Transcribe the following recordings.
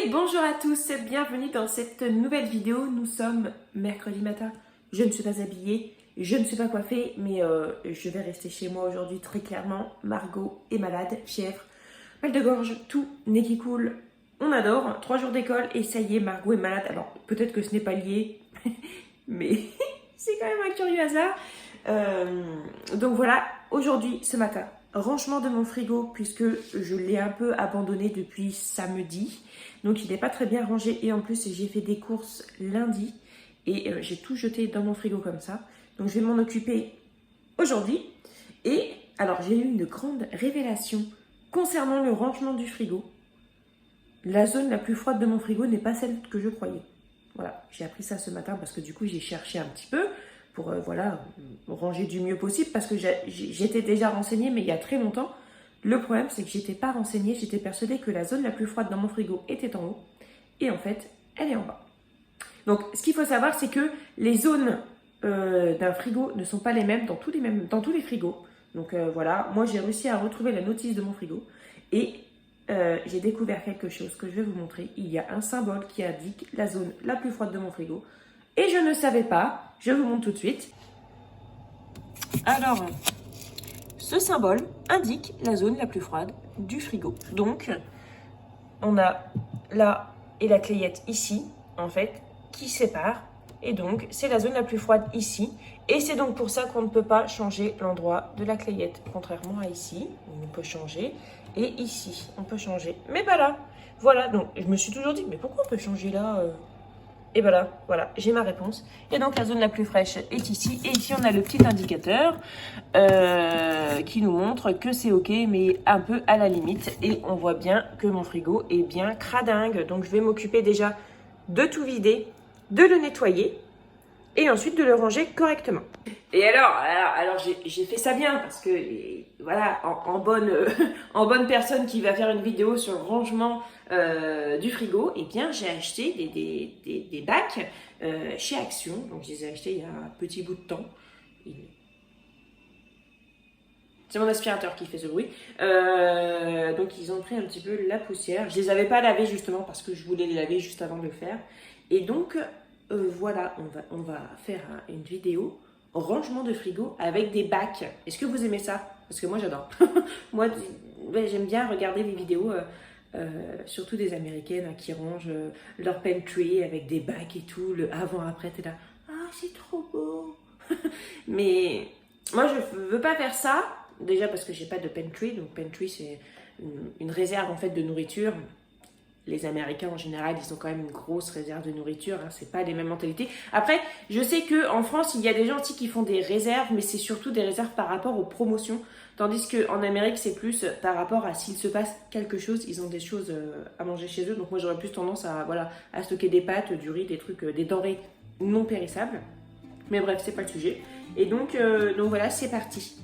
Bonjour à tous, bienvenue dans cette nouvelle vidéo. Nous sommes mercredi matin, je ne suis pas habillée, je ne suis pas coiffée, mais je vais rester chez moi aujourd'hui très clairement. Margot est malade, fièvre, mal de gorge, tout, nez qui coule, on adore. 3 jours d'école et ça y est, Margot est malade. Alors peut-être que ce n'est pas lié, mais c'est quand même un curieux hasard. Donc voilà, aujourd'hui, ce matin, rangement de mon frigo puisque je l'ai un peu abandonné depuis samedi. Donc il n'est pas très bien rangé et en plus j'ai fait des courses lundi et j'ai tout jeté dans mon frigo comme ça. Donc je vais m'en occuper aujourd'hui. Et alors j'ai eu une grande révélation concernant le rangement du frigo. La zone la plus froide de mon frigo n'est pas celle que je croyais. Voilà, j'ai appris ça ce matin parce que du coup j'ai cherché un petit peu pour voilà, ranger du mieux possible parce que j'étais déjà renseignée mais il y a très longtemps. Le problème c'est que j'étais pas renseignée, j'étais persuadée que la zone la plus froide dans mon frigo était en haut et en fait elle est en bas. Donc ce qu'il faut savoir c'est que les zones d'un frigo ne sont pas les mêmes dans tous les frigos. Donc voilà, moi j'ai réussi à retrouver la notice de mon frigo et j'ai découvert quelque chose que je vais vous montrer. Il y a un symbole qui indique la zone la plus froide de mon frigo. Et je ne savais pas, je vous montre tout de suite. Alors, ce symbole indique la zone la plus froide du frigo. Donc, on a là et la clayette ici, en fait, qui sépare. Et donc, c'est la zone la plus froide ici. Et c'est donc pour ça qu'on ne peut pas changer l'endroit de la clayette. Contrairement à ici, on peut changer. Et ici, on peut changer. Mais pas là. Voilà, donc je me suis toujours dit, mais pourquoi on peut changer là Et voilà, j'ai ma réponse. Et donc la zone la plus fraîche est ici. Et ici, on a le petit indicateur qui nous montre que c'est OK, mais un peu à la limite. Et on voit bien que mon frigo est bien cradingue. Donc je vais m'occuper déjà de tout vider, de le nettoyer et ensuite de le ranger correctement. Et alors j'ai fait ça bien parce que voilà, en bonne personne qui va faire une vidéo sur le rangement du frigo, et bien j'ai acheté des bacs chez Action. Donc je les ai achetés il y a un petit bout de temps. C'est mon aspirateur qui fait ce bruit. Donc ils ont pris un petit peu la poussière. Je les avais pas lavés justement parce que je voulais les laver juste avant de le faire. Et donc voilà, on va faire une vidéo rangement de frigo avec des bacs. Est-ce que vous aimez ça? Parce que moi j'adore. Moi j'aime bien regarder les vidéos, surtout des Américaines qui rangent leur pantry avec des bacs et tout, le avant-après, t'es là. Ah, c'est trop beau. Mais moi je veux pas faire ça. Déjà parce que j'ai pas de pantry. Donc pantry c'est une réserve en fait de nourriture. Les Américains en général, ils ont quand même une grosse réserve de nourriture, hein, c'est pas les mêmes mentalités. Après, je sais qu'en France, il y a des gens aussi qui font des réserves, mais c'est surtout des réserves par rapport aux promotions. Tandis qu'en Amérique, c'est plus par rapport à s'il se passe quelque chose, ils ont des choses à manger chez eux. Donc moi, j'aurais plus tendance à, voilà, à stocker des pâtes, du riz, des trucs, des denrées non périssables. Mais bref, c'est pas le sujet. Et donc voilà, c'est parti.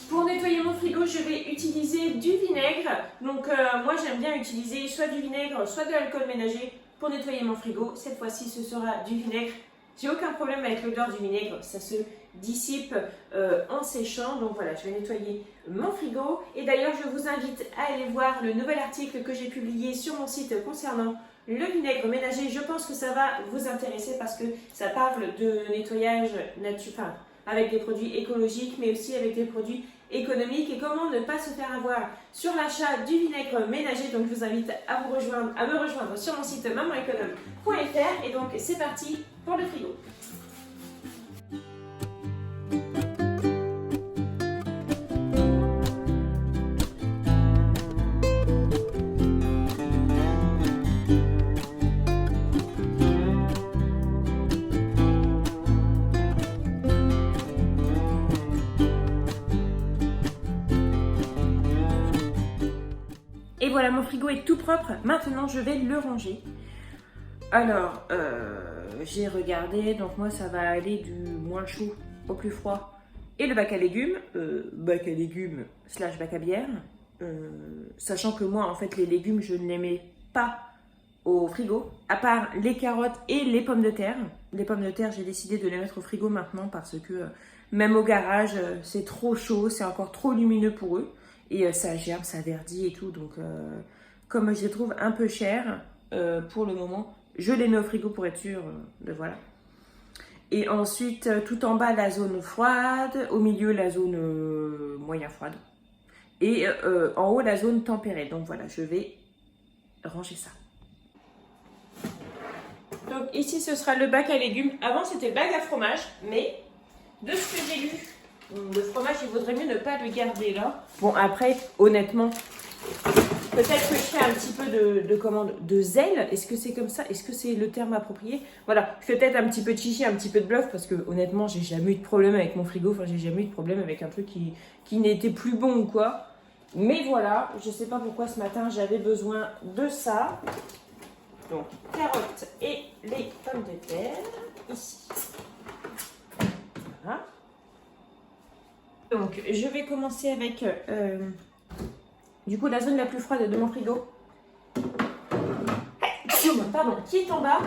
Pour nettoyer mon frigo, je vais utiliser du vinaigre. Donc moi j'aime bien utiliser soit du vinaigre, soit de l'alcool ménager pour nettoyer mon frigo. Cette fois-ci ce sera du vinaigre. J'ai aucun problème avec l'odeur du vinaigre, ça se dissipe en séchant. Donc voilà, je vais nettoyer mon frigo. Et d'ailleurs je vous invite à aller voir le nouvel article que j'ai publié sur mon site concernant le vinaigre ménager. Je pense que ça va vous intéresser parce que ça parle de nettoyage naturel, avec des produits écologiques mais aussi avec des produits économiques et comment ne pas se faire avoir sur l'achat du vinaigre ménager. Donc je vous invite à me rejoindre sur mon site mamaneconome.fr. Et donc c'est parti pour le frigo. Et voilà, mon frigo est tout propre. Maintenant, je vais le ranger. Alors, j'ai regardé. Donc moi, ça va aller du moins chaud au plus froid. Et le bac à légumes slash bac à bière. Sachant que moi, en fait, les légumes, je ne les mets pas au frigo, à part les carottes et les pommes de terre. Les pommes de terre, j'ai décidé de les mettre au frigo maintenant parce que même au garage, c'est trop chaud, c'est encore trop lumineux pour eux. Et ça germe, ça verdit et tout. Donc, comme je les trouve un peu chers pour le moment, je les mets au frigo pour être sûr de voilà. Et ensuite, tout en bas, la zone froide. Au milieu, la zone moyen froide. Et en haut, la zone tempérée. Donc voilà, je vais ranger ça. Donc ici, ce sera le bac à légumes. Avant, c'était le bac à fromage. Mais de ce que j'ai lu, le fromage, il vaudrait mieux ne pas le garder là. Bon, après, honnêtement, peut-être que je fais un petit peu de zèle. Est-ce que c'est comme ça? Est-ce que c'est le terme approprié? Voilà, je fais peut-être un petit peu de chichi, un petit peu de bluff parce que honnêtement, j'ai jamais eu de problème avec mon frigo. Enfin, j'ai jamais eu de problème avec un truc qui n'était plus bon ou quoi. Mais voilà, je sais pas pourquoi ce matin j'avais besoin de ça. Donc, carottes et les pommes de terre, ici. Voilà. Donc, je vais commencer avec, du coup, la zone la plus froide de mon frigo. Pardon, qui est en bas.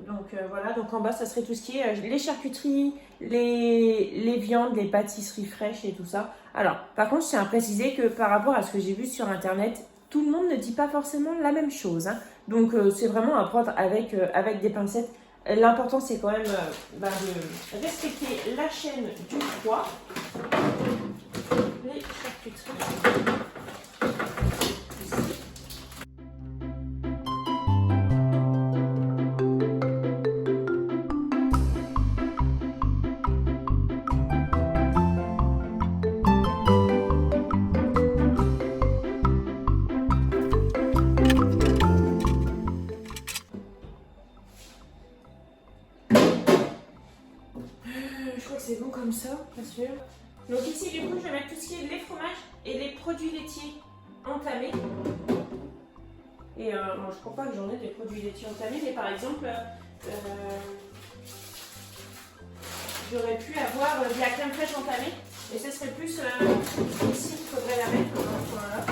Donc, voilà, donc en bas, ça serait tout ce qui est les charcuteries, les viandes, les pâtisseries fraîches et tout ça. Alors, par contre, je tiens à préciser que par rapport à ce que j'ai vu sur Internet, tout le monde ne dit pas forcément la même chose. Hein. Donc, c'est vraiment à prendre avec des pincettes. L'important, c'est quand même de respecter la chaîne du froid. Les charcuteries. Je crois que c'est bon comme ça, pas sûr. Donc ici, du coup, je vais mettre tout ce qui est les fromages et les produits laitiers entamés. Et bon, je crois pas que j'en ai des produits laitiers entamés, mais par exemple, j'aurais pu avoir de la crème fraîche entamée. Et ce serait plus ici qu'il faudrait la mettre dans ce coin-là.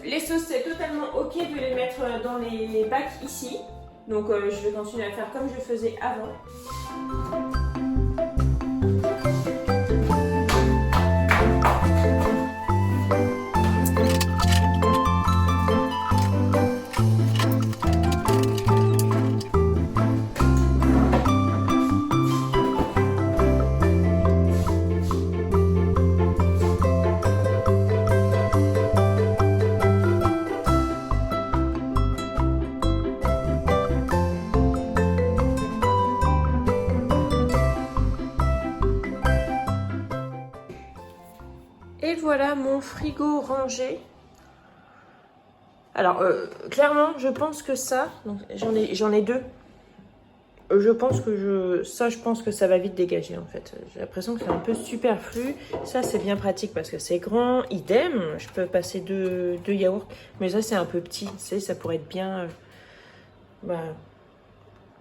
Les sauces, c'est totalement ok de les mettre dans les bacs ici. Donc je vais continuer à faire comme je faisais avant. Et voilà mon frigo rangé. Alors, clairement, je pense que ça, j'en ai deux. Je pense que je pense que ça va vite dégager en fait. J'ai l'impression que c'est un peu superflu. Ça, c'est bien pratique parce que c'est grand. Idem, je peux passer deux yaourts. Mais ça, c'est un peu petit. Tu sais, ça pourrait être bien...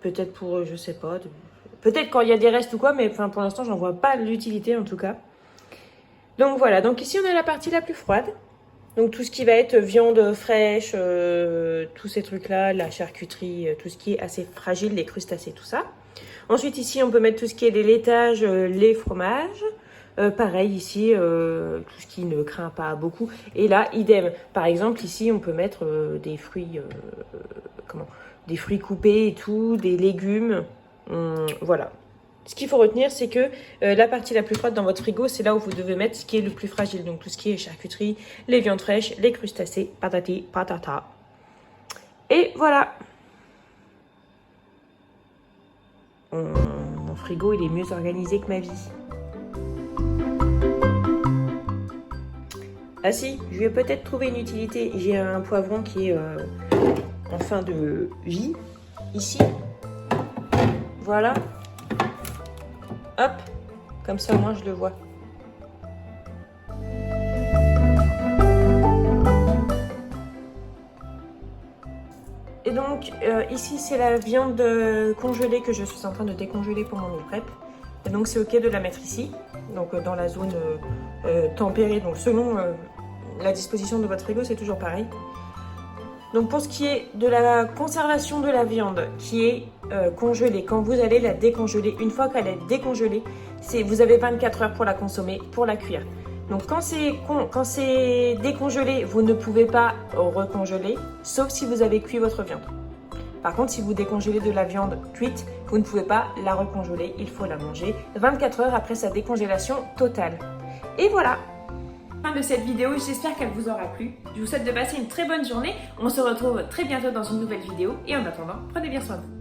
peut-être pour, je sais pas. Peut-être quand il y a des restes ou quoi, mais enfin, pour l'instant, j'en vois pas l'utilité en tout cas. Donc voilà, donc ici on a la partie la plus froide. Donc tout ce qui va être viande fraîche, tous ces trucs-là, la charcuterie, tout ce qui est assez fragile, les crustacés, tout ça. Ensuite ici on peut mettre tout ce qui est les laitages, les fromages. Pareil ici, tout ce qui ne craint pas beaucoup. Et là, idem. Par exemple ici on peut mettre des fruits, des fruits coupés et tout, des légumes. Voilà. Ce qu'il faut retenir, c'est que la partie la plus froide dans votre frigo, c'est là où vous devez mettre ce qui est le plus fragile. Donc tout ce qui est charcuterie, les viandes fraîches, les crustacés, patati, patata. Et voilà. Mon frigo, il est mieux organisé que ma vie. Ah si, je vais peut-être trouver une utilité. J'ai un poivron qui est en fin de vie, ici. Voilà. Hop, comme ça au moins je le vois. Et donc ici c'est la viande congelée que je suis en train de décongeler pour mon meal prep. Et donc c'est ok de la mettre ici, donc dans la zone tempérée, donc selon la disposition de votre frigo, c'est toujours pareil. Donc pour ce qui est de la conservation de la viande qui est congelée, quand vous allez la décongeler, une fois qu'elle est décongelée, vous avez 24 heures pour la consommer, pour la cuire. Donc quand c'est décongelé, vous ne pouvez pas recongeler, sauf si vous avez cuit votre viande. Par contre, si vous décongelez de la viande cuite, vous ne pouvez pas la recongeler, il faut la manger 24 heures après sa décongélation totale. Et voilà! Fin de cette vidéo, j'espère qu'elle vous aura plu. Je vous souhaite de passer une très bonne journée. On se retrouve très bientôt dans une nouvelle vidéo et en attendant, prenez bien soin de vous.